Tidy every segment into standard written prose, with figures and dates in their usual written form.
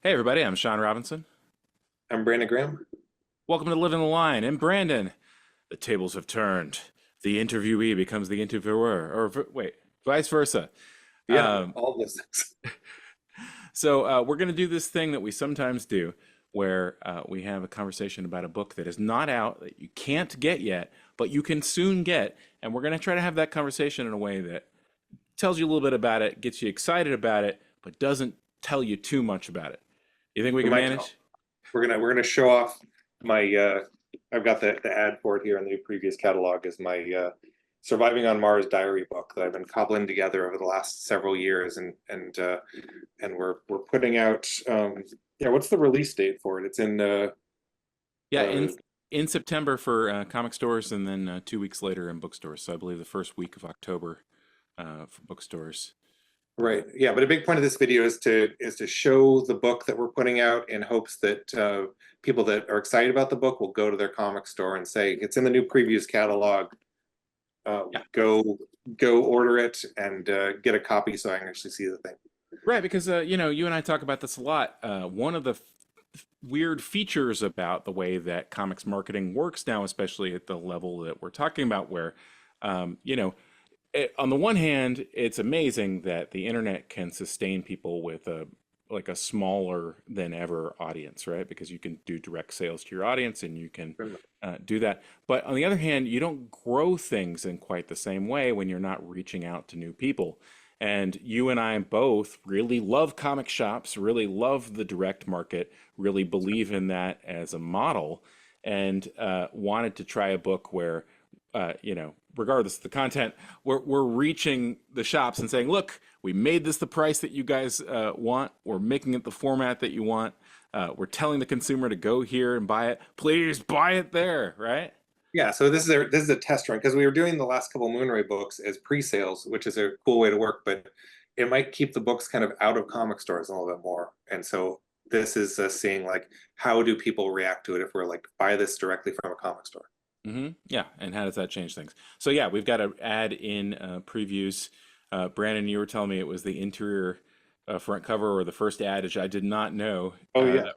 Hey everybody, I'm Sean Robinson. I'm Brandon Graham. Welcome to Living the Line. And Brandon, the tables have turned. The interviewee becomes the interviewer, or wait, vice versa. Yeah, Um, all those things. so we're going to do this thing that we sometimes do, where we have a conversation about a book that is not out, that you can't get yet, but you can soon get. And we're going to try to have that conversation in a way that tells you a little bit about it, gets you excited about it, but doesn't tell you too much about it. You think we For can my talk, manage? we're gonna show off my. I've got the ad for it here in the previous catalog is my "Surviving on Mars" diary book that I've been cobbling together over the last several years, and we're putting out. Yeah, what's the release date for it? It's in Yeah, uh, in September for comic stores, and then 2 weeks later in bookstores. So I believe the first week of October for bookstores. Uh, right. Yeah, but a big point of this video is to show the book that we're putting out in hopes that people that are excited about the book will go to their comic store and say it's in the new previews catalog. uh, yeah, go go order it and get a copy so I can actually see the thing. right. Because you and I talk about this a lot. One of the weird features about the way that comics marketing works now, especially at the level that we're talking about, where um, you know on the one hand, it's amazing that the internet can sustain people with a smaller than ever audience, right? Because you can do direct sales to your audience and you can do that. But on the other hand, you don't grow things in quite the same way when you're not reaching out to new people. And you and I both really love comic shops, really love the direct market, really believe in that as a model, and wanted to try a book where regardless of the content, we're reaching the shops and saying, look, we made this the price that you guys want. We're making it the format that you want. We're telling the consumer to go here and buy it. Please buy it there, right? Yeah, so this is a test run because we were doing the last couple Moonray books as pre-sales, which is a cool way to work, but it might keep the books kind of out of comic stores a little bit more. And so this is seeing like how do people react to it if we're like buy this directly from a comic store. Yeah, and how does that change things? So yeah, we've got an ad in previews. Brandon, you were telling me it was the interior front cover or the first ad, which I did not know. Oh yeah,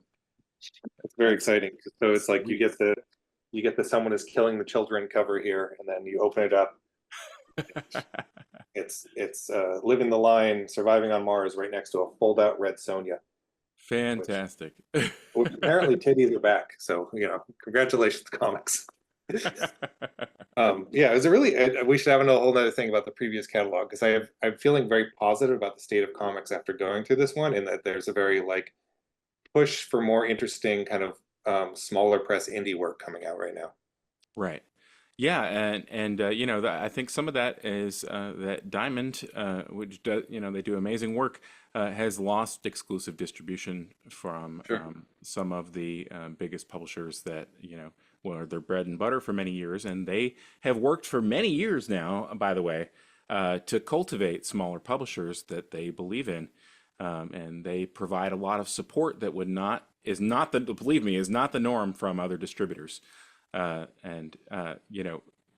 it's very That's exciting. So it's like sweet. you get the someone is killing the children cover here, and then you open it up. It's living the line, surviving on Mars, right next to a fold out red Sonia, which Fantastic. which apparently titties are back. So congratulations, comics. Yeah, it was a really. We should have a whole other thing about the previous catalog because I'm feeling very positive about the state of comics after going through this one, and that there's a very like push for more interesting kind of smaller press indie work coming out right now. Right. Yeah, and I think some of that is that Diamond, which does, they do amazing work, has lost exclusive distribution from Sure. some of the biggest publishers that were their bread and butter for many years, and they have worked for many years now, by the way, to cultivate smaller publishers that they believe in, and they provide a lot of support that would not is not the believe me is not the norm from other distributors and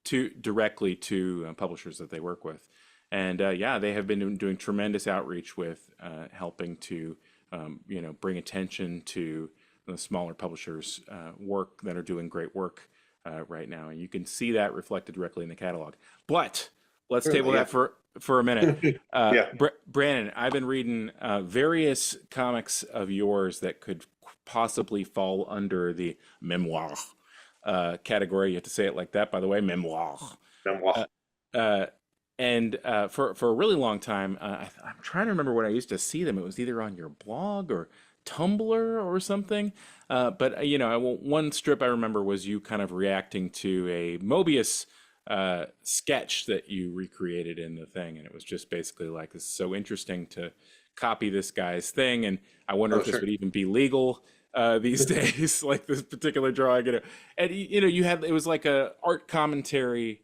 to directly to publishers that they work with. And yeah, they have been doing tremendous outreach with helping to bring attention to the smaller publishers' work that are doing great work right now, and you can see that reflected directly in the catalog. But let's table Certainly, that for a minute. yeah. Yeah. Brandon, I've been reading various comics of yours that could possibly fall under the memoir category. You have to say it like that, by the way, memoir. Uh, Memoir. uh, and for a really long time, I'm trying to remember when I used to see them. It was either on your blog or Tumblr or something. But one strip I remember was you kind of reacting to a Mobius sketch that you recreated in the thing, and it was just basically like, "This is so interesting to copy this guy's thing," and I wonder Oh, if this sure. would even be legal these days, like this particular drawing. And you had it was like a art commentary,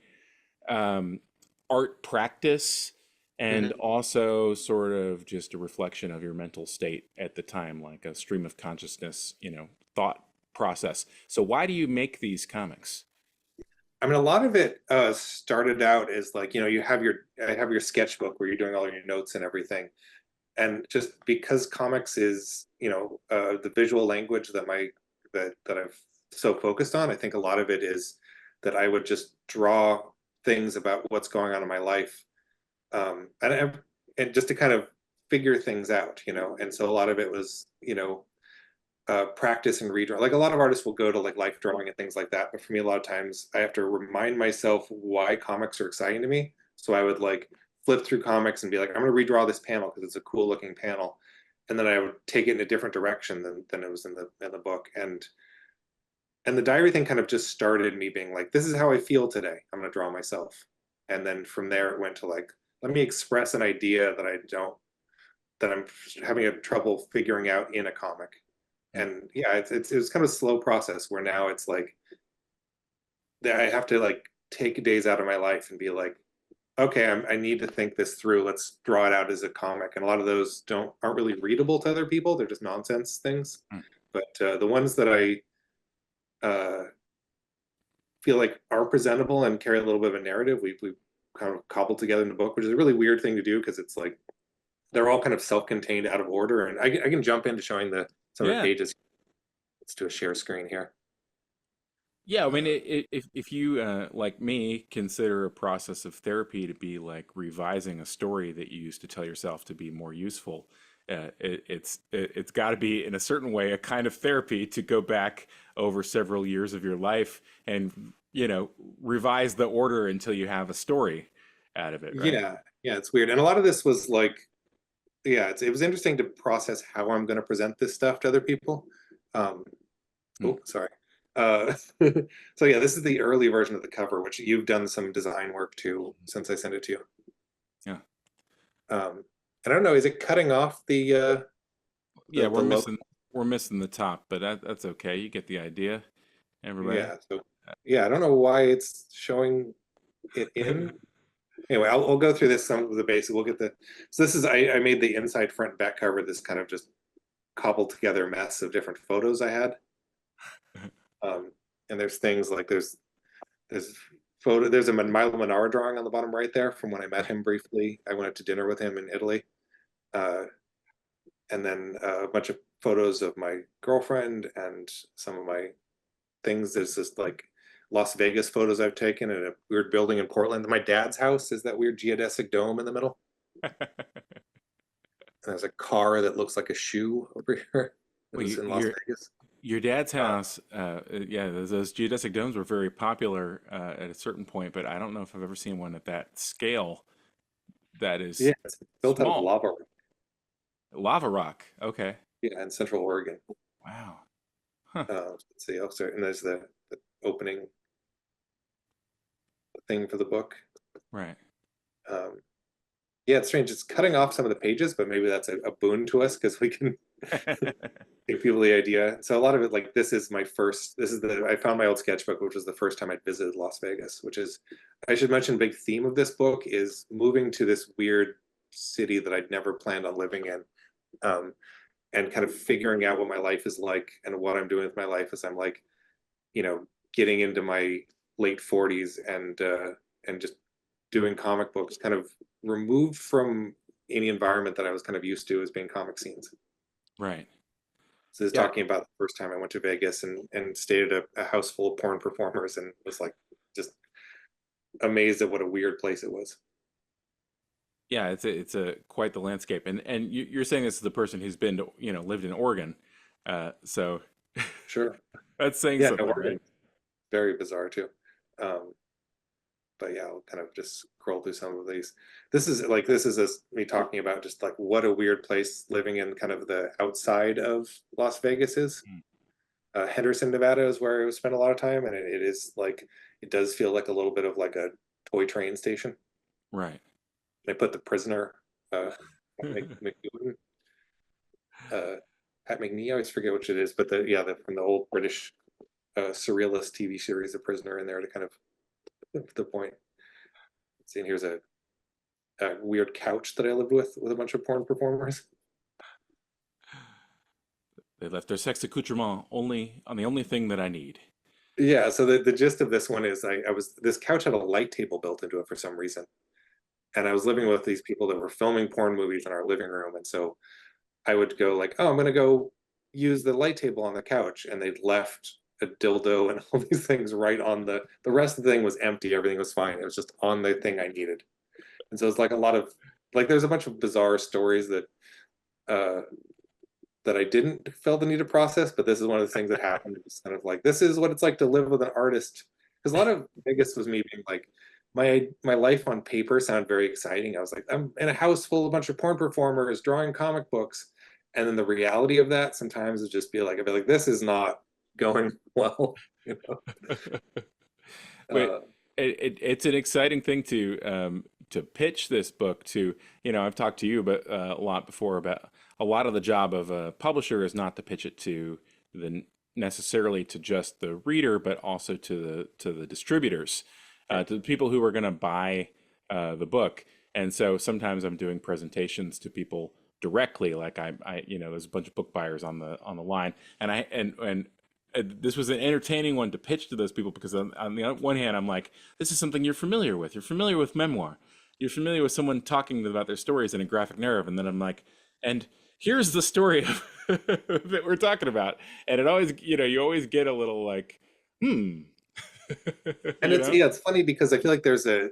um, art practice, and Mhm. also sort of just a reflection of your mental state at the time, like a stream of consciousness, thought process. So why do you make these comics? I mean, a lot of it started out as like, you have your I have your sketchbook where you're doing all your notes and everything. and just because comics is, the visual language that I've so focused on, I think a lot of it is that I would just draw things about what's going on in my life, and just to kind of figure things out, and so a lot of it was, practice and redraw. Like a lot of artists will go to like life drawing and things like that, but for me, a lot of times I have to remind myself why comics are exciting to me. So I would like flip through comics and be like, I'm going to redraw this panel because it's a cool looking panel, and then I would take it in a different direction than it was in the book. And the diary thing kind of just started me being like, this is how I feel today. I'm going to draw myself, and then from there it went to like, let me express an idea that I'm having a trouble figuring out in a comic. Mm. And yeah, it was kind of a slow process where now it's like that I have to like take days out of my life and be like, okay, I need to think this through. Let's draw it out as a comic. And a lot of those aren't really readable to other people. They're just nonsense things. Mm. But the ones that I feel like are presentable and carry a little bit of a narrative, we kind of cobbled together in the book, which is a really weird thing to do because it's like they're all kind of self-contained, out of order. And I can jump into showing some of the Yeah. pages. Let's do a share screen here. Yeah, I mean, Uh, if you like me consider a process of therapy to be like revising a story that you used to tell yourself to be more useful, it's got to be in a certain way a kind of therapy to go back over several years of your life and revise the order until you have a story out of it, right? yeah, it's weird. And a lot of this was like, yeah, it was interesting to process how I'm going to present this stuff to other people. Um, Hmm. oh, sorry. Uh, so yeah, this is the early version of the cover, which you've done some design work to since I sent it to you. Yeah, And I don't know, is it cutting off yeah, the logo? we're missing the top, but that's okay. You get the idea, everybody. Yeah, so yeah, I don't know why it's showing it in. Anyway, I'll go through this some of the basic. We'll get the so this is I made the inside front back cover, this kind of just cobbled together mess of different photos I had. Um, and there's things like there's there's a Milo Manara drawing on the bottom right there from when I met him briefly. I went out to dinner with him in Italy. Uh, and then a bunch of photos of my girlfriend and some of my things. There's just like Las Vegas photos I've taken in a weird building in Portland. My dad's house is that weird geodesic dome in the middle. And there's a car that looks like a shoe over here. It Well, was in Las Vegas. your dad's Uh, house, yeah, those geodesic domes were very popular at a certain point, but I don't know if I've ever seen one at that scale that yeah, is it's built out of small. lava. Lava rock. Okay. Yeah, in Central Oregon. Wow. Huh. Let's see. Oh, sorry. And there's the opening thing for the book. Right. Um, yeah, it's strange. It's cutting off some of the pages, but maybe that's a boon to us because we can give people the idea. So a lot of it, like this is I found my old sketchbook, which was the first time I'd visited Las Vegas, which is, I should mention, big theme of this book is moving to this weird city that I'd never planned on living in. Um, and kind of figuring out what my life is like and what I'm doing with my life as I'm like, you know, getting into my late 40s and just doing comic books, kind of removed from any environment that I was kind of used to as being comic scenes. Right. So this is Yeah. talking about the first time I went to Vegas and stayed at a house full of porn performers and was like just amazed at what a weird place it was. Yeah. It's a quite the landscape, and you're saying this is the person who's been to lived in Oregon, so Sure. that's saying Yeah, no, something, right? Oregon, very bizarre too. Um, but yeah, I'll kind of just scroll through some of these. This is me talking about just like what a weird place living in kind of the outside of Las Vegas is. Mm. Henderson, Nevada is where I spent a lot of time, and it is like it does feel like a little bit of like a toy train station. Right. They put the prisoner, uh, McEwen, uh, Pat McNee, I always forget which it is, but from the old British surrealist TV series, The Prisoner, in there to kind of the point. See, and here's a weird couch that I lived with a bunch of porn performers. They left their sex accoutrement only on the only thing that I need. Yeah, so the gist of this one is I was this couch had a light table built into it for some reason, and I was living with these people that were filming porn movies in our living room, and so I would go like, oh, I'm gonna go use the light table on the couch, and they'd left a dildo and all these things right on the rest of the thing was empty, everything was fine. It was just on the thing I needed. And so it's like a lot of like there's a bunch of bizarre stories uh that I didn't feel the need to process, but this is one of the things that happened. It was kind of like this is what it's like to live with an artist. Because a lot of Vegas was me being like, my life on paper sounded very exciting. I was like, I'm in a house full of a bunch of porn performers drawing comic books, and then the reality of that sometimes would just be like, I'd be like, this is not going well, you know. Wait, Uh, it's an exciting thing to pitch this book to, I've talked to you but a lot before about a lot of the job of a publisher is not to pitch it to the necessarily to just the reader, but also to the distributors, to the people who are going to buy the book. And so sometimes I'm doing presentations to people directly, like there's a bunch of book buyers on the line, and this was an entertaining one to pitch to those people because on the one hand, I'm like, this is something you're familiar with. You're familiar with memoir. You're familiar with someone talking about their stories in a graphic narrative. And then I'm like, and here's the story that we're talking about. And it always, you always get a little like, hmm, and you know? it's funny because I feel like there's a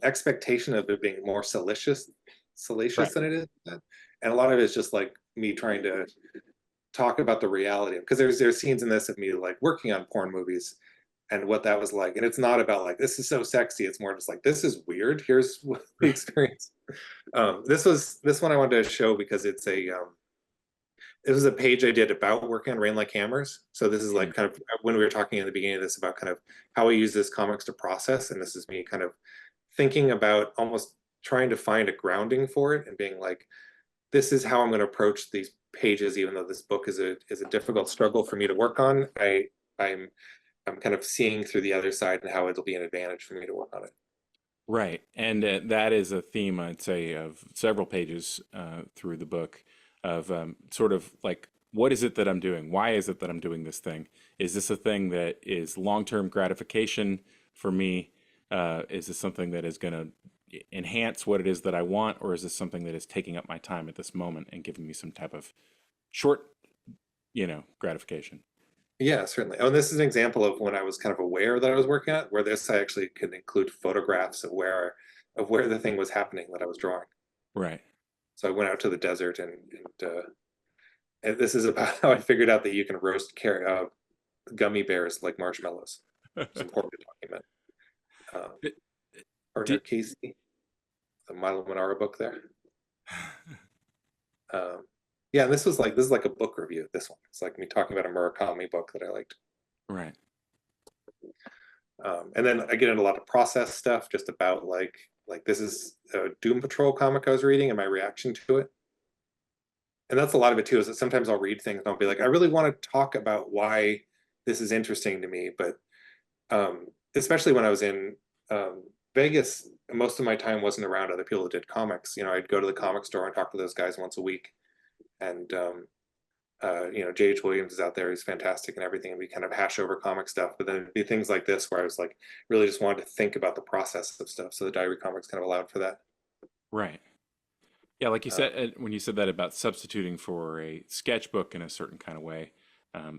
expectation of it being more salacious Right. than it is, and a lot of it's just like me trying to talk about the reality because there's scenes in this of me like working on porn movies and what that was like, and it's not about like this is so sexy. It's more just like this is weird. Here's what the experience. This one I wanted to show because it was a page I did about working on Rain Like Hammers. So this is like Mm. kind of when we were talking in the beginning of this about kind of how I use this comics to process, and this is me kind of thinking about almost trying to find a grounding for it and being like, this is how I'm going to approach these pages, even though this book is a difficult struggle for me to work on. I'm I'm kind of seeing through the other side and how it'll be an advantage for me to work on it. Right. And that is a theme, I'd say, of several pages through the book of sort of like, what is it that I'm doing? Why is it that I'm doing this thing? Is this a thing that is long-term gratification for me? Is this something that is going to enhance what it is that I want? Or is this something that is taking up my time at this moment and giving me some type of short, gratification? Yeah, certainly. Oh, and this is an example of when I was kind of aware that I was working at, where this I actually could include photographs of where the thing was happening that I was drawing. Right. So I went out to the desert and this is about how I figured out that you can roast gummy bears like marshmallows. It's important to document. Partner Did, Casey, the Milo Manara book there. Um, yeah, and this is like a book review. This one, it's like me talking about a Murakami book that I liked. right. And then I get into a lot of process stuff, just about like this is a Doom Patrol comic I was reading and my reaction to it. And that's a lot of it too. Is that sometimes I'll read things and I'll be like, I really want to talk about why this is interesting to me, but especially when I was in Vegas, most of my time wasn't around other people that did comics. You know, I'd go to the comic store and talk to those guys once a week, and J.H. Williams is out there. He's fantastic and everything. And we kind of hash over comic stuff. But then it'd be things like this where I was like, really just wanted to think about the process of stuff. So the diary comics kind of allowed for that. Right. Yeah, like you Uh, said, when you said that about substituting for a sketchbook in a certain kind of way,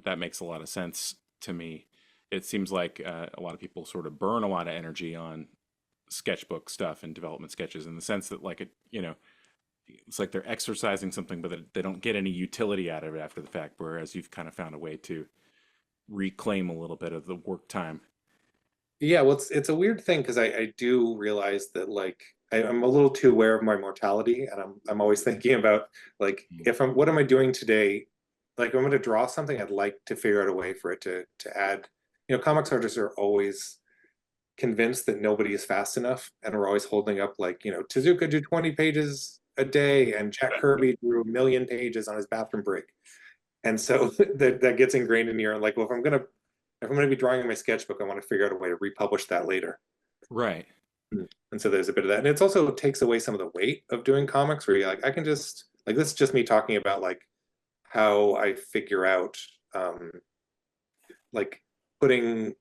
that makes a lot of sense to me. It seems like a lot of people sort of burn a lot of energy on sketchbook stuff and development sketches in the sense that, like, it's like they're exercising something, but they don't get any utility out of it after the fact. Whereas you've kind of found a way to reclaim a little bit of the work time. yeah, well, it's a weird thing because I do realize that like I'm a little too aware of my mortality, and I'm always thinking about like Mm. if I'm what am I doing today? Like if I'm going to draw something, I'd like to figure out a way for it to add. You know, comics artists are always convinced that nobody is fast enough, and we're always holding up like Tezuka do 20 pages a day, and Jack Kirby drew 1,000,000 pages on his bathroom break, and so that gets ingrained in here. Like, well, if I'm gonna be drawing in my sketchbook, I want to figure out a way to republish that later. Right. And so there's a bit of that, and it's also takes away some of the weight of doing comics, where you're like, I can just like this is just me talking about like how I figure out like putting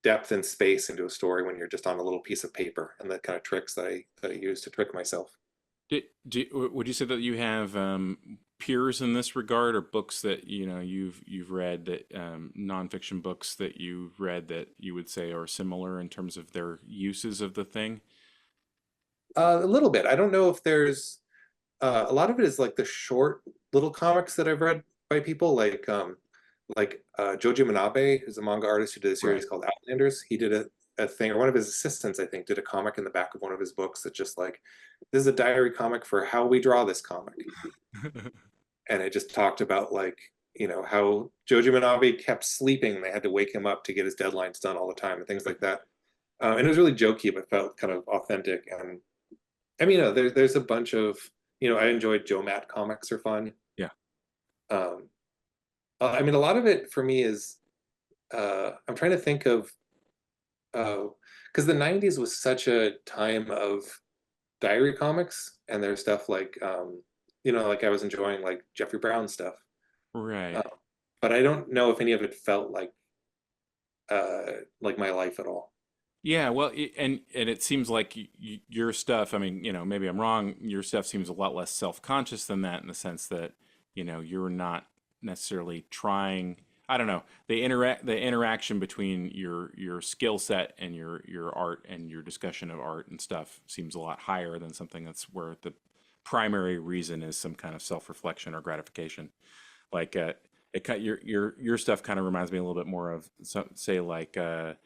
depth and space into a story when you're just on a little piece of paper, and the kind of tricks that I use to trick myself. Would you say that you have peers in this regard, or books that you've read that nonfiction books that you've read that you would say are similar in terms of their uses of the thing? A little bit. I don't know if there's a lot of it is like the short little comics that I've read by people Joji Manabe is a manga artist who did a Right. series called Outlanders. He did a thing, or one of his assistants, I think, did a comic in the back of one of his books that just like, this is a diary comic for how we draw this comic. And it just talked about like, how Joji Manabe kept sleeping and they had to wake him up to get his deadlines done all the time and things like that. And it was really jokey, but felt kind of authentic. And I mean, there's a bunch of, I enjoyed Joe Matt comics are fun. Yeah. Um, I mean, a lot of it for me is, I'm trying to think of, because the 90s was such a time of diary comics, and there's stuff like, like I was enjoying like Jeffrey Brown stuff. Uh, Right. but I don't know if any of it felt like my life at all. Yeah, well, and it seems like your stuff, I mean, maybe I'm wrong, your stuff seems a lot less self-conscious than that in the sense that, you're not necessarily trying, I don't know, the interaction between your skill set and your art and your discussion of art and stuff seems a lot higher than something that's where the primary reason is some kind of self-reflection or gratification. Like your stuff kind of reminds me a little bit more of say like the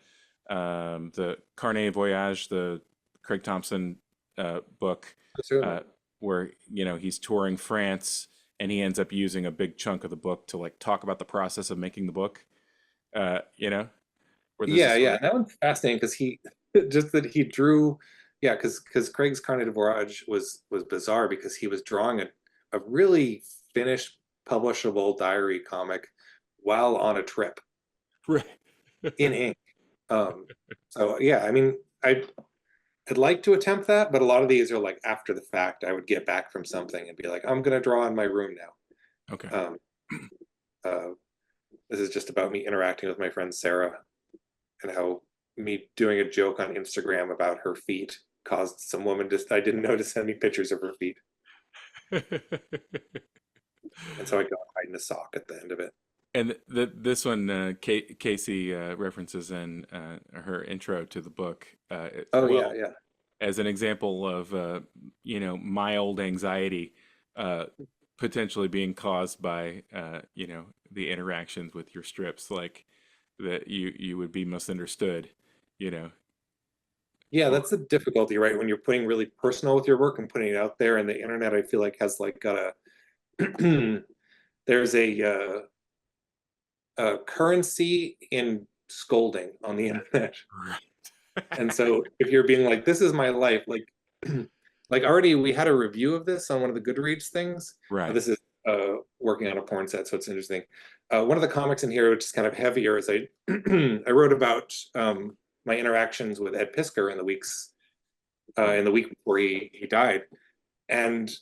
Carnet Voyage, the Craig Thompson book, Certainly. uh, where he's touring France and he ends up using a big chunk of the book to like talk about the process of making the book. Uh, you know, where there's Yeah, this sort yeah, of that one's fascinating because he just that he drew, yeah, because Craig's Carnet de Voyage was bizarre because he was drawing a really finished publishable diary comic while on a trip right. in ink. Um, so yeah, I mean, I'd like to attempt that, but a lot of these are like after the fact. I would get back from something and be like, I'm gonna draw in my room Okay. now. Uh, this is just about me interacting with my friend Sarah and how me doing a joke on Instagram about her feet caused some woman just I didn't know to send me pictures of her feet. And so I go hide in a sock at the end of it. And this one, Casey references in her intro to the book, Oh yeah, well, yeah. as an example of mild anxiety uh, potentially being caused by the interactions with your strips, like that you would be misunderstood, you know, Yeah, or that's the difficulty, right? When you're putting really personal with your work and putting it out there, and the internet, I feel like has like got a there's a currency in scolding on the internet. And so if you're being like, this is my life, like like already we had a review of this on one of the Goodreads things. right, This is working on a porn set, so it's interesting. One of the comics in here, which is kind of heavier, is I I wrote about my interactions with Ed Piskor right, in the week before he died. And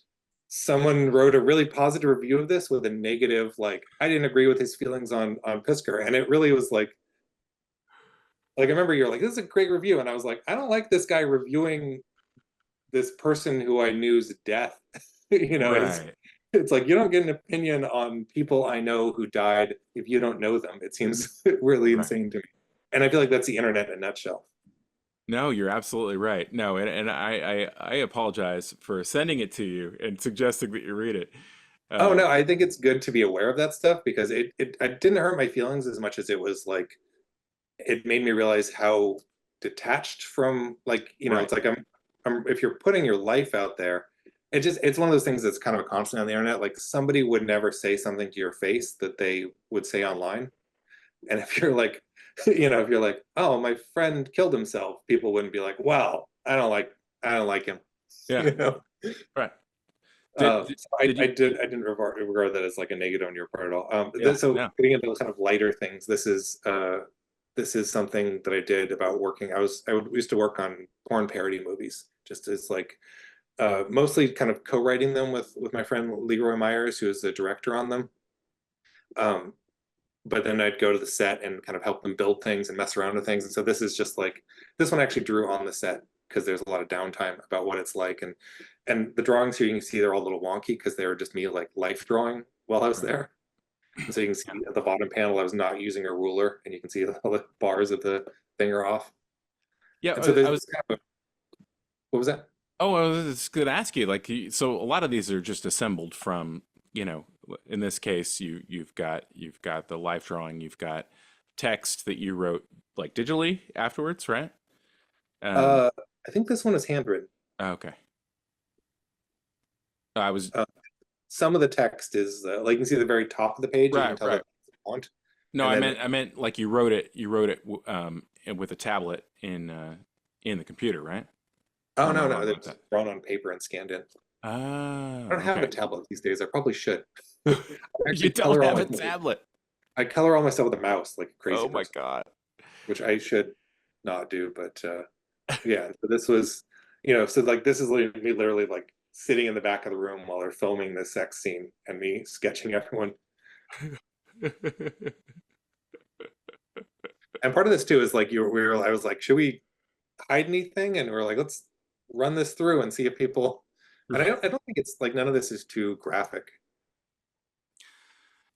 someone wrote a really positive review of this with a negative, like, I didn't agree with his feelings on Piskor. And it really was like I remember you're like, this is a great review. And I was like, I don't like this guy reviewing this person who I knew's death. right, It's like you don't get an opinion on people I know who died if you don't know them. It seems really right. insane to me. And I feel like that's the internet in a nutshell. No, you're absolutely right. No, and I apologize for sending it to you and suggesting that you read it. Oh Uh, no, I think it's good to be aware of that stuff because it didn't hurt my feelings as much as it was like it made me realize how detached from like right, it's like I'm if you're putting your life out there, it's one of those things that's kind of a constant on the internet. Like somebody would never say something to your face that they would say online, and if you're like if you're like, oh, my friend killed himself, people wouldn't be like, well, I don't like him. yeah, you know right. Did so I, did I you? did I didn't regard that as like a negative on your part at all. Yeah, So no, getting into kind of lighter things, this is something that I did about working. Used to work on porn parody movies, just as like mostly kind of co-writing them with my friend Leroy Myers, who is the director on them. Um, but then I'd go to the set and kind of help them build things and mess around with things. And so this is just like this one actually drew on the set because there's a lot of downtime about what it's like. And the drawings here you can see they're all a little wonky because they were just me like life drawing while I was Right. there. And so you can see at the bottom panel I was not using a ruler, and you can see all the bars of the thing are off. Yeah, And so I there's was. kind of what was that? Oh, I was just going to ask you, like, so a lot of these are just assembled from, in this case, you've got the life drawing, you've got text that you wrote like digitally afterwards, right? Um, Uh, I think this one is handwritten. okay. I was Uh, some of the text is like you can see at the very top of the page, you can right, tell that right. it's font. No, And I then meant I meant like you wrote it with a tablet in the computer, right? oh Or am I no, wrong no, they're about just that? drawn on paper and scanned in. I Oh, don't have a okay. tablet these days. I probably should. I You actually don't color all have my a tablet. I color all my stuff with a mouse like a Oh crazy my person, God. which I should not do. But yeah, so this was, so like this is me literally like sitting in the back of the room while they're filming this sex scene and me sketching everyone. And part of this too is like I was like, should we hide anything? And we're like, let's run this through and see if people. And I don't think it's like none of this is too graphic.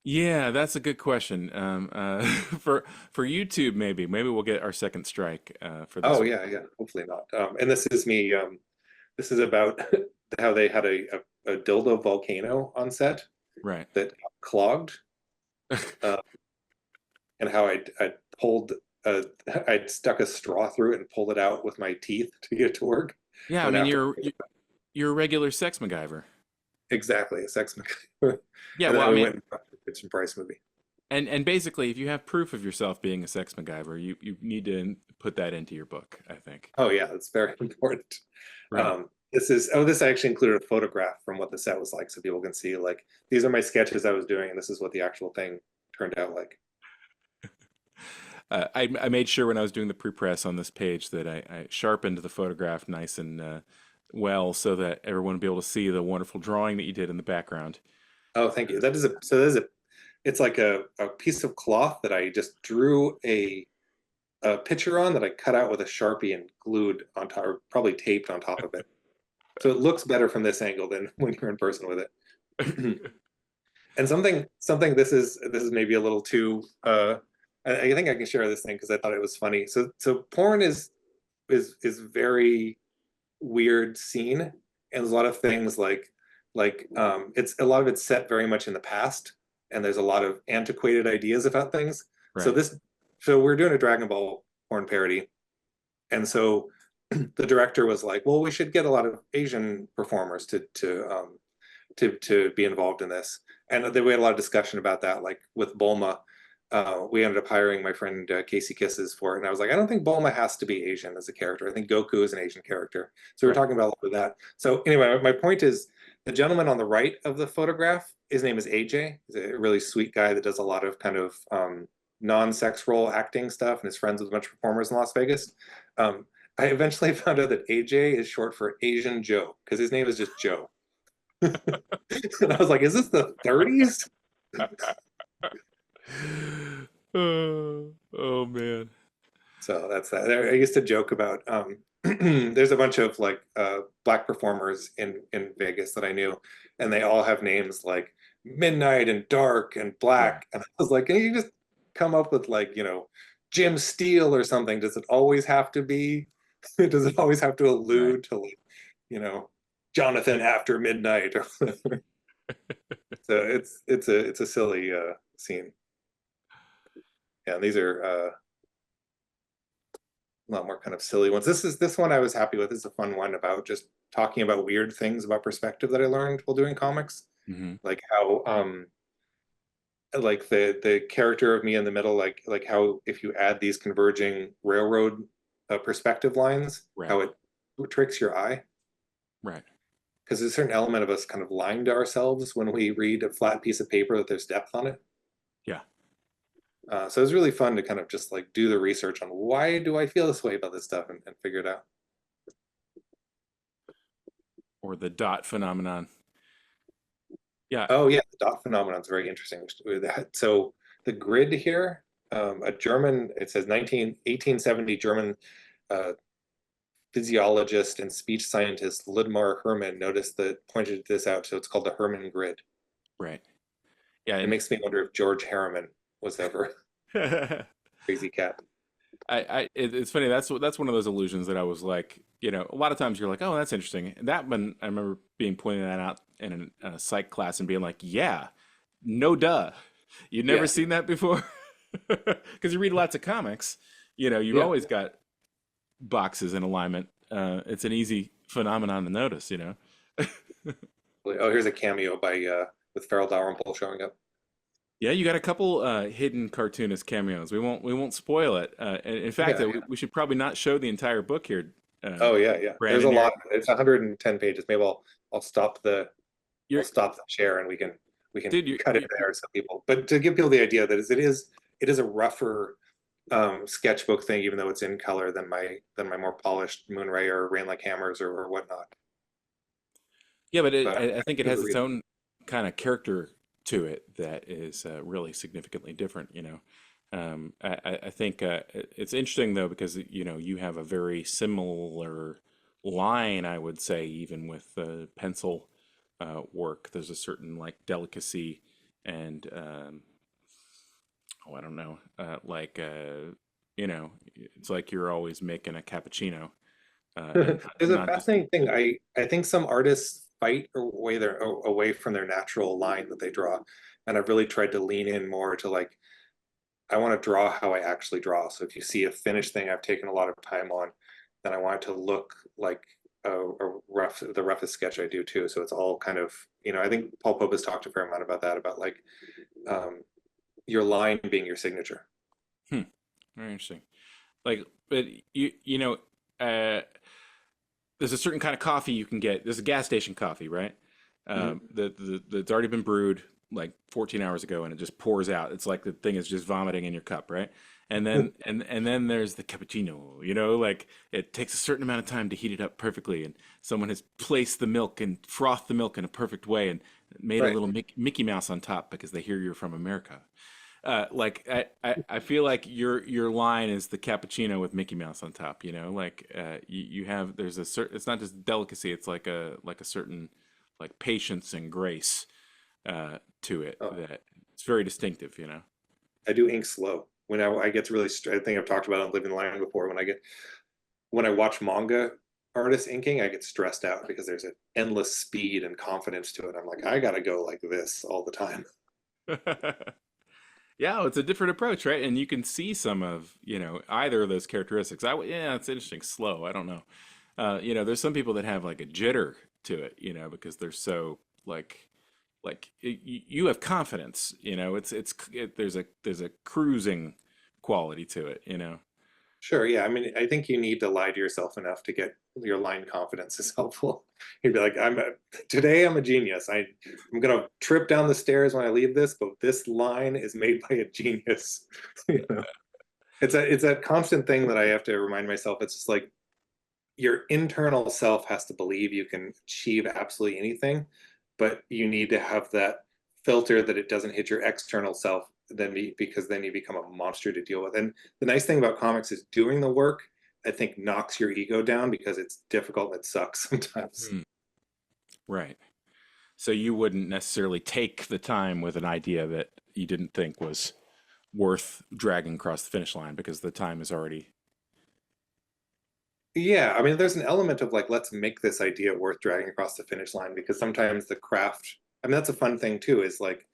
Yeah, that's a good question. For YouTube, maybe we'll get our second strike for this Oh one. yeah, yeah. Hopefully not. And this is me. This is about how they had a dildo volcano on set Right. that got clogged, uh, and how I pulled I'd stuck a straw through it and pulled it out with my teeth to get it to work, Yeah, I and then mean after you're a regular sex MacGyver. exactly a sex mechanic. Yeah, And well, then I we mean, went and watched the Kitchen Price movie. and basically, if you have proof of yourself being a sex MacGyver, you need to put that into your book, I think. Oh yeah, that's very important. Right. This actually included a photograph from what the set was like, so people can see like these are my sketches I was doing, and this is what the actual thing turned out like. I made sure when I was doing the pre-press on this page that I sharpened the photograph nice and well so that everyone would be able to see the wonderful drawing that you did in the background. Oh, thank you. It's like a piece of cloth that I just drew a picture on that I cut out with a Sharpie and glued on top, or probably taped on top of it. So it looks better from this angle than when you're in person with it. And something this is maybe a little too I think I can share this thing because I thought it was funny. So porn is very weird scene, and there's a lot of things like it's a lot of it's set very much in the past, and there's a lot of antiquated ideas about things. So Right. we're doing a Dragon Ball porn parody, and so the director was like, well, we should get a lot of Asian performers to be involved in this. And then we had a lot of discussion about that, like with Bulma. We ended up hiring my friend Casey Kisses for it, and I was like, I don't think Bulma has to be Asian as a character. I think Goku is an Asian character. So we were Right. talking about a lot of that. So anyway, my point is the gentleman on the right of the photograph, his name is AJ. He's a really sweet guy that does a lot of kind of non-sex role acting stuff, and is friends with a bunch of performers in Las Vegas. I eventually found out that AJ is short for Asian Joe because his name is just Joe. And I was like, is this the 30s? Oh man. So that's that. I used to joke about there's a bunch of like black performers in Vegas that I knew, and they all have names like Midnight and Dark and Yeah. Black. And I was like, can you just come up with like, Jim Steele or something? Does it always have to be? Does it always have to Right. allude to like, you know, Jonathan after midnight or whatever? So it's a silly scene. Yeah, and these are a lot more kind of silly ones. This one I was happy with. This is a fun one about just talking about weird things about perspective that I learned while doing comics. Hmm. Like how like the character of me in the middle, like how if you add these converging railroad perspective lines, Right. how it tricks your eye. Right. Because there's a certain element of us kind of lying to ourselves when we read a flat piece of paper that there's depth on it. Yeah. So it was really fun to kind of just like do the research on why do I feel this way about this stuff and figure it out. Or the dot phenomenon. Yeah. Oh yeah, the dot phenomenon is very interesting. So the grid here, a German, it says 1870 German uh, physiologist and speech scientist Ludmar Hermann pointed this out. So it's called the Hermann grid. Right. Yeah, It and makes me wonder if George Harriman was ever I, crazy cat. it's funny. That's one of those illusions that I was like, a lot of times you're like, oh, that's interesting. And that one, I remember being pointed that out in a psych class and being like, yeah, no duh, you've never Yeah, seen that before, because you read lots of comics. You've yeah. always got boxes in alignment. It's an easy phenomenon to notice. Oh, here's a cameo by with Farrell Dalrymple showing up. Yeah, you got a couple hidden cartoonist cameos. We won't spoil it. In fact, Yeah, we should probably not show the entire book here, uh, oh yeah, yeah. There's a Brandon. lot. It's 110 pages. Maybe I'll stop I'll You're stop the share and we can dude. cut it there so people. But to give people the idea that it is a rougher sketchbook thing, even though it's in color than my more polished Moonray or Rain Like Hammers or whatnot. Yeah, but But I think it give it has a its read. own kind of character to it that is really significantly different. I think it's interesting though because you have a very similar line, I would say, even with pencil work. There's a certain like delicacy and oh, I don't know, it's like you're always making a cappuccino, and There's a not just fascinating thing. I think some artists fight away from their natural line that they draw, and I've really tried to lean in more to like I want to draw how I actually draw. So if you see a finished thing I've taken a lot of time on, then I want it to look like the roughest sketch I do too. So it's all kind of, I think Paul Pope has talked a fair amount about that, about like um, your line being your signature. hmm, very interesting. Like, but uh, there's a certain kind of coffee you can get. There's a gas station coffee, right? Mhm. That's already been brewed like 14 hours ago, and it just pours out. It's like the thing is just vomiting in your cup, right? And then there's the cappuccino. Like it takes a certain amount of time to heat it up perfectly, and someone has placed the milk and frothed the milk in a perfect way, and made a Right. little Mickey Mouse on top because they hear you're from America. Like I feel like your line is the cappuccino with Mickey Mouse on top, like you have there's a certain, it's not just delicacy, it's like a certain like patience and grace to it Oh, that it's very distinctive. I do ink slow. When I get to really, I think I've talked about it on Living the Line before. When I watch manga artists inking, I get stressed out because there's an endless speed and confidence to it. I'm like, I gotta go like this all the time. Yeah, well, it's a different approach, right? And you can see some of, either of those characteristics. Yeah, it's interesting. Slow. I don't know. There's some people that have like a jitter to it, because they're so you have confidence, there's a cruising quality to it. Sure, yeah. I mean, I think you need to lie to yourself enough to get your line confidence is helpful. You'd be like, today I'm a genius. I'm gonna trip down the stairs when I leave this, but this line is made by a genius. You know? It's a constant thing that I have to remind myself. It's just like your internal self has to believe you can achieve absolutely anything, but you need to have that filter that it doesn't hit your external self, because then you become a monster to deal with. And the nice thing about comics is doing the work, I think, knocks your ego down because it's difficult and it sucks sometimes. Hmm. Right. So you wouldn't necessarily take the time with an idea that you didn't think was worth dragging across the finish line because the time is already. Yeah, I mean, there's an element of like, let's make this idea worth dragging across the finish line, because sometimes the craft, I mean, that's a fun thing too, is like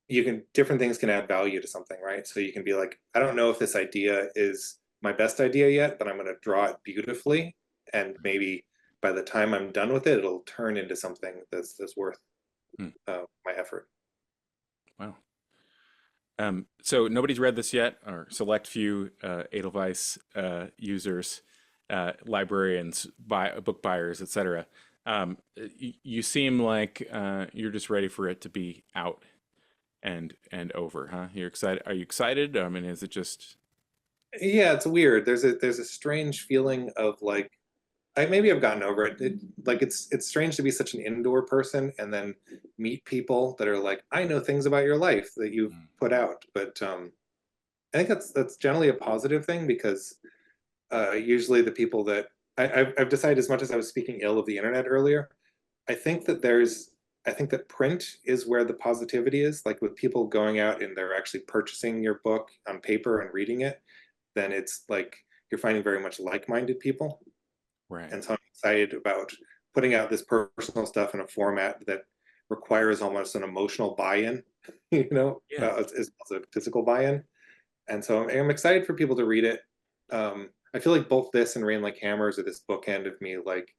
different things can add value to something, right? So you can be like, I don't know if this idea is my best idea yet, but I'm going to draw it beautifully, and maybe by the time I'm done with it, it'll turn into something that's worth Hmm, my effort. wow. So nobody's read this yet, or select few Edelweiss users, librarians, book buyers, etc. You seem like you're just ready for it to be out and over, huh? You're excited. Are you excited? I mean, is it just? Yeah, it's weird. There's a strange feeling of like maybe I've gotten over it. Like it's strange to be such an indoor person and then meet people that are like, I know things about your life that you've Mm. put out. But I think that's generally a positive thing because usually the people that I've decided, as much as I was speaking ill of the internet earlier, I think that I think that print is where the positivity is. Like with people going out and they're actually purchasing your book on paper and reading it, then it's like you're finding very much like-minded people. Right. And so I'm excited about putting out this personal stuff in a format that requires almost an emotional buy-in, Yeah. as well as a physical buy-in. And so I'm excited for people to read it. I feel like both this and Rain Like Hammers are this bookend of me like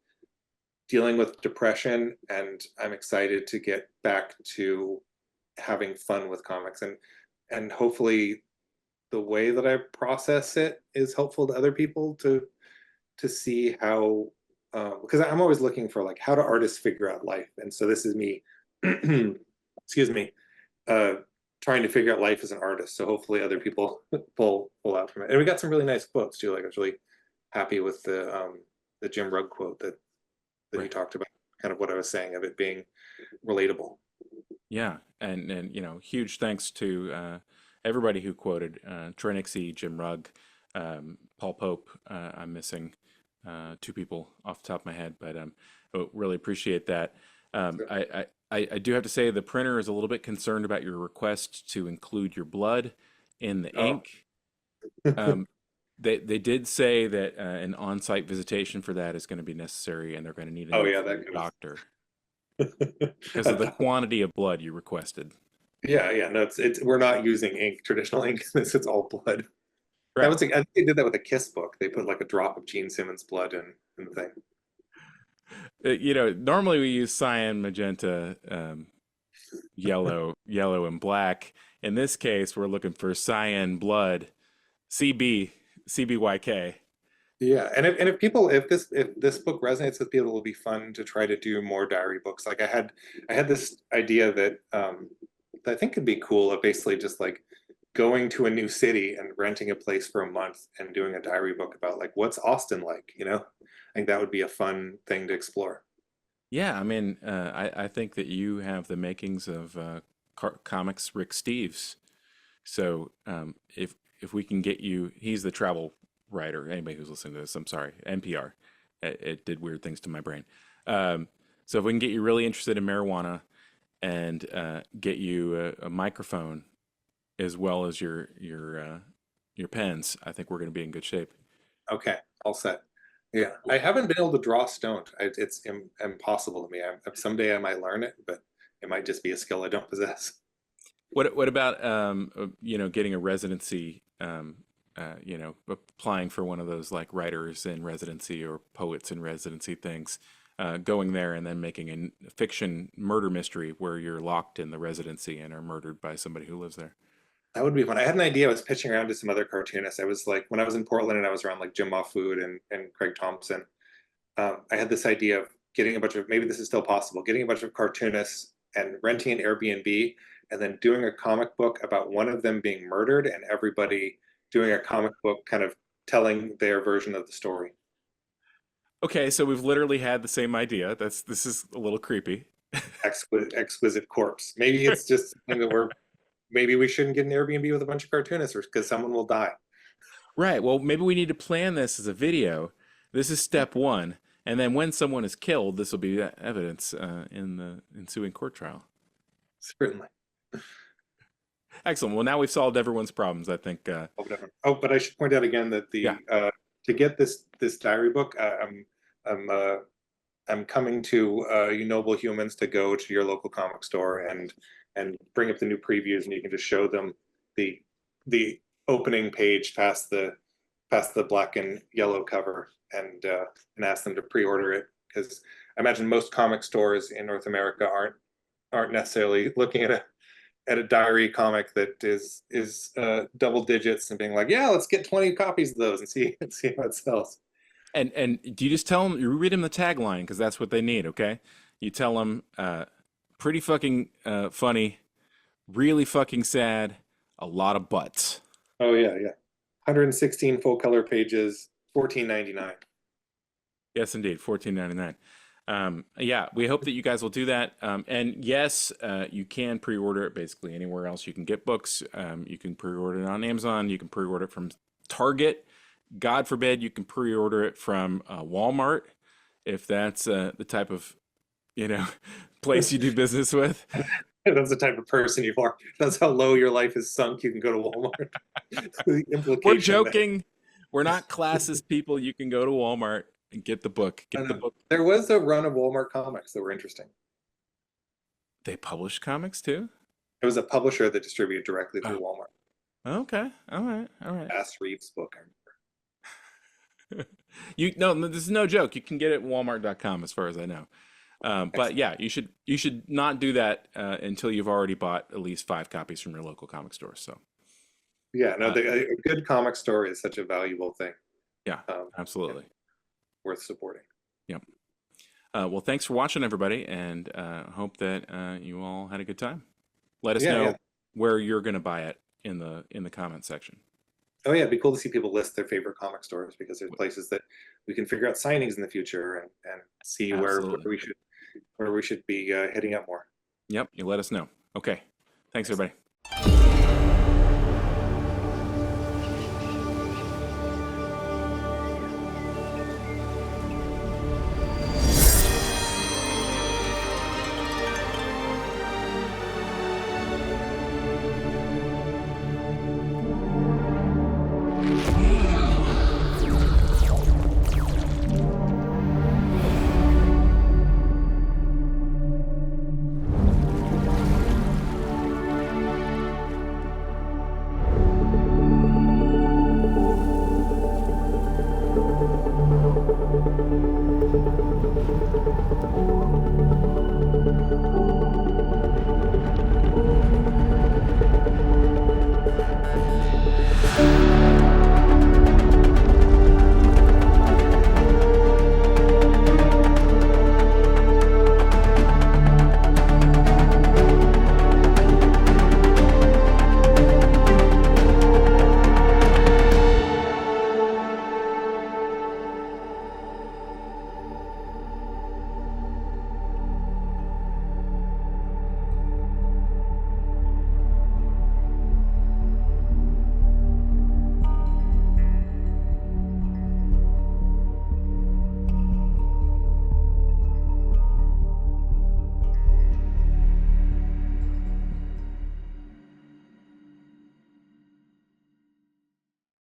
dealing with depression, and I'm excited to get back to having fun with comics, and hopefully the way that I process it is helpful to other people to see how, because I'm always looking for like how do artists figure out life, and so this is me, excuse me, uh, trying to figure out life as an artist. So hopefully other people pull out from it. And we got some really nice quotes too. Like I was really happy with the Jim Rugg quote that he Right. talked about, kind of what I was saying of it being relatable. Yeah, and huge thanks to everybody who quoted Troy Nixie, Jim Rugg, Paul Pope. I'm missing two people off the top of my head, but really appreciate that. Um, So, I, I do have to say the printer is a little bit concerned about your request to include your blood in the oh, ink. Um, they did say that an on-site visitation for that is going to be necessary, and they're going to need a oh note yeah, from that your goes. doctor because of the quantity of blood you requested. Yeah, yeah, no, it's we're not using ink, traditional ink. It's all blood. That Right. was, I think they did that with a Kiss book. They put like a drop of Gene Simmons blood in the thing. Normally we use cyan, magenta, yellow, and black. In this case, we're looking for cyan, blood, CB, CBYK. Yeah, and if this book resonates with people, it'll be fun to try to do more diary books. Like I had this idea that I think could be cool of basically just like going to a new city and renting a place for a month and doing a diary book about like what's Austin like, you know? I think that would be a fun thing to explore. Yeah, I mean, I think that you have the makings of comics Rick Steves. So if we can get you, he's the travel writer. Anybody who's listening to this, I'm sorry, NPR. It did weird things to my brain. So if we can get you really interested in marijuana and get you a microphone as well as your pens, I think we're going to be in good shape. Okay, all set. Yeah, I haven't been able to draw stone. It's impossible to me. Someday I might learn it, but it might just be a skill I don't possess. What about getting a residency? Applying for one of those like writers in residency or poets in residency things, going there and then making a fiction murder mystery where you're locked in the residency and are murdered by somebody who lives there. That would be fun. I had an idea. I was pitching around to some other cartoonists. I was like, when I was in Portland and I was around like Jim Mahfood and Craig Thompson, I had this idea of getting a bunch of, maybe this is still possible, getting a bunch of cartoonists and renting an Airbnb and then doing a comic book about one of them being murdered and everybody doing a comic book kind of telling their version of the story. Okay, so we've literally had the same idea. This is a little creepy. Exquisite corpse. Maybe it's just something that maybe we shouldn't get an Airbnb with a bunch of cartoonists because someone will die. Right. Well, maybe we need to plan this as a video. This is step one, and then when someone is killed, this will be evidence in the ensuing court trial. Certainly. Excellent. Well, now we've solved everyone's problems. I think. Oh, but I should point out again that Yeah. the to get this diary book, I'm I'm coming to you noble humans to go to your local comic store and bring up the new previews, and you can just show them the the opening page past the black and yellow cover, and ask them to pre-order it because I imagine most comic stores in North America aren't necessarily looking at a diary comic that is double digits and being like, yeah, let's get 20 copies of those and see how it sells. And do you just tell them? You read them the tagline because that's what they need. Okay. You tell them, pretty fucking funny, really fucking sad, a lot of butts. Oh yeah, yeah. 116 full color pages, 14.99. Yes, indeed, $14.99. Yeah, we hope that you guys will do that. And yes, you can pre-order it basically anywhere else you can get books. You can pre-order it on Amazon. You can pre-order it from Target. God forbid you can pre-order it from Walmart, if that's the type of, you know, place you do business with. That's the type of person you are. That's how low your life is sunk. You can go to Walmart. The We're implication that joking. We're not classist people. You can go to Walmart and get the book. I Get the know. book. There was a run of Walmart comics that were interesting. They publish comics too? It was a publisher that distributed directly through Oh, Walmart. okay. All right. All right. Bass Reeves book. You no, this is no joke. You can get it at Walmart.com as far as I know. But Excellent. yeah, you should not do that until you've already bought at least 5 copies from your local comic store. So Yeah, no, uh, a good comic story is such a valuable thing. yeah, Yeah, absolutely. worth supporting. Yep. Well, thanks for watching, everybody, and hope that you all had a good time. Let us Yeah, yeah. know where you're going to buy it in the comment section. Oh yeah, it'd be cool to see people list their favorite comic stores because there's places that we can figure out signings in the future and see where Absolutely. we should be hitting up more. Yep. You let us know. Okay. Thanks, everybody.